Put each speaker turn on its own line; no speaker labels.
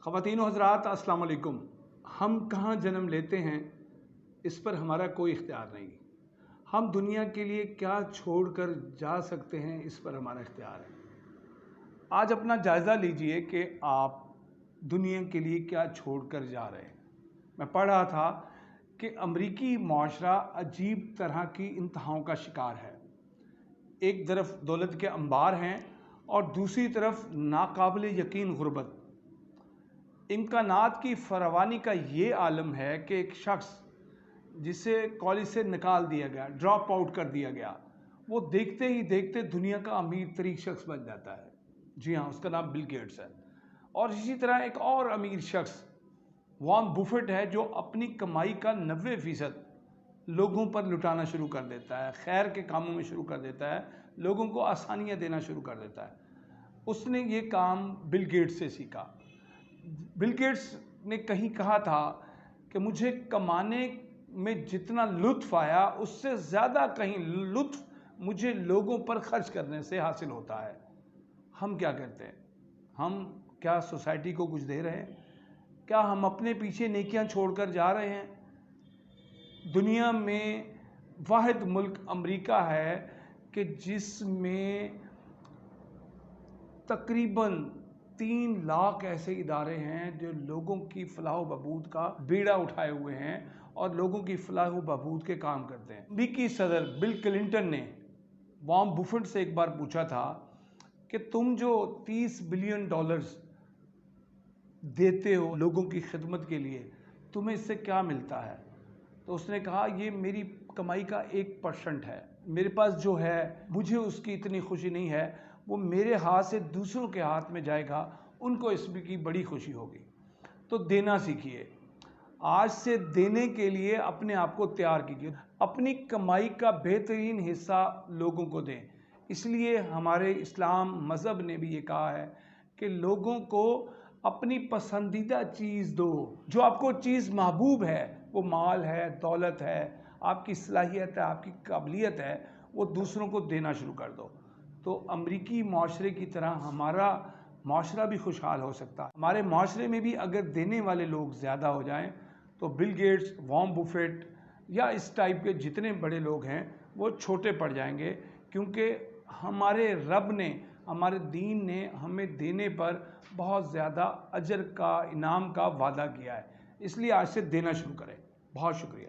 ख़वातीन व हज़रात अस्सलाम वालेकुम। हम कहाँ जन्म लेते हैं इस पर हमारा कोई इख्तियार नहीं। हम दुनिया के लिए क्या छोड़ कर जा सकते हैं इस पर हमारा इख्तियार है। आज अपना जायज़ा लीजिए कि आप दुनिया के लिए क्या छोड़ कर जा रहे हैं। मैं पढ़ रहा था कि अमरीकी मुआशरा अजीब तरह की इंतहाओं का शिकार है। एक तरफ दौलत के अंबार हैं और दूसरी तरफ नाकाबिल यकीन गुर्बत। इम्कानात की फरावानी का ये आलम है कि एक शख्स जिसे कॉलेज से निकाल दिया गया, ड्रॉप आउट कर दिया गया, वो देखते ही देखते दुनिया का अमीर तरीन शख्स बन जाता है। जी हाँ, उसका नाम बिल गेट्स है। और इसी तरह एक और अमीर शख्स वॉरेन बफेट है, जो अपनी कमाई का 90% लोगों पर लुटाना शुरू कर देता है, खैर के कामों में शुरू कर देता है, लोगों को आसानियाँ देना शुरू कर देता है। उसने ये काम बिल गेट्स से सीखा। बिल गेट्स ने कहीं कहा था कि मुझे कमाने में जितना लुत्फ़ आया उससे ज़्यादा कहीं लुत्फ़ मुझे लोगों पर खर्च करने से हासिल होता है। हम क्या करते हैं? हम क्या सोसाइटी को कुछ दे रहे हैं? क्या हम अपने पीछे नेकियां छोड़कर जा रहे हैं? दुनिया में वाहिद मुल्क अमेरिका है कि जिसमें तकरीबन 3 लाख ऐसे इदारे हैं जो लोगों की फलाह व बहबूद का बीड़ा उठाए हुए हैं और लोगों की फलाह व बहबूद के काम करते हैं। अमेरिकी सदर बिल क्लिंटन ने वॉरेन बफेट से एक बार पूछा था कि तुम जो $30 बिलियन देते हो लोगों की खिदमत के लिए, तुम्हें इससे क्या मिलता है? तो उसने कहा, ये मेरी कमाई का 1% है। मेरे पास जो है मुझे उसकी इतनी खुशी नहीं है, वो मेरे हाथ से दूसरों के हाथ में जाएगा, उनको इसकी बड़ी खुशी होगी। तो देना सीखिए। आज से देने के लिए अपने आप को तैयार कीजिए। अपनी कमाई का बेहतरीन हिस्सा लोगों को दें। इसलिए हमारे इस्लाम मज़हब ने भी ये कहा है कि लोगों को अपनी पसंदीदा चीज़ दो। जो आपको चीज़ महबूब है, वो माल है, दौलत है, आपकी सलाहियत है, आपकी काबिलियत है, वो दूसरों को देना शुरू कर दो। तो अमरीकी माशरे की तरह हमारा माशरा भी खुशहाल हो सकता है। हमारे माशरे में भी अगर देने वाले लोग ज़्यादा हो जाएं तो बिल गेट्स, वॉरेन बफेट या इस टाइप के जितने बड़े लोग हैं वो छोटे पड़ जाएंगे, क्योंकि हमारे रब ने, हमारे दीन ने हमें देने पर बहुत ज़्यादा अजर का, इनाम का वादा किया है। इसलिए आज से देना शुरू करें। बहुत शुक्रिया।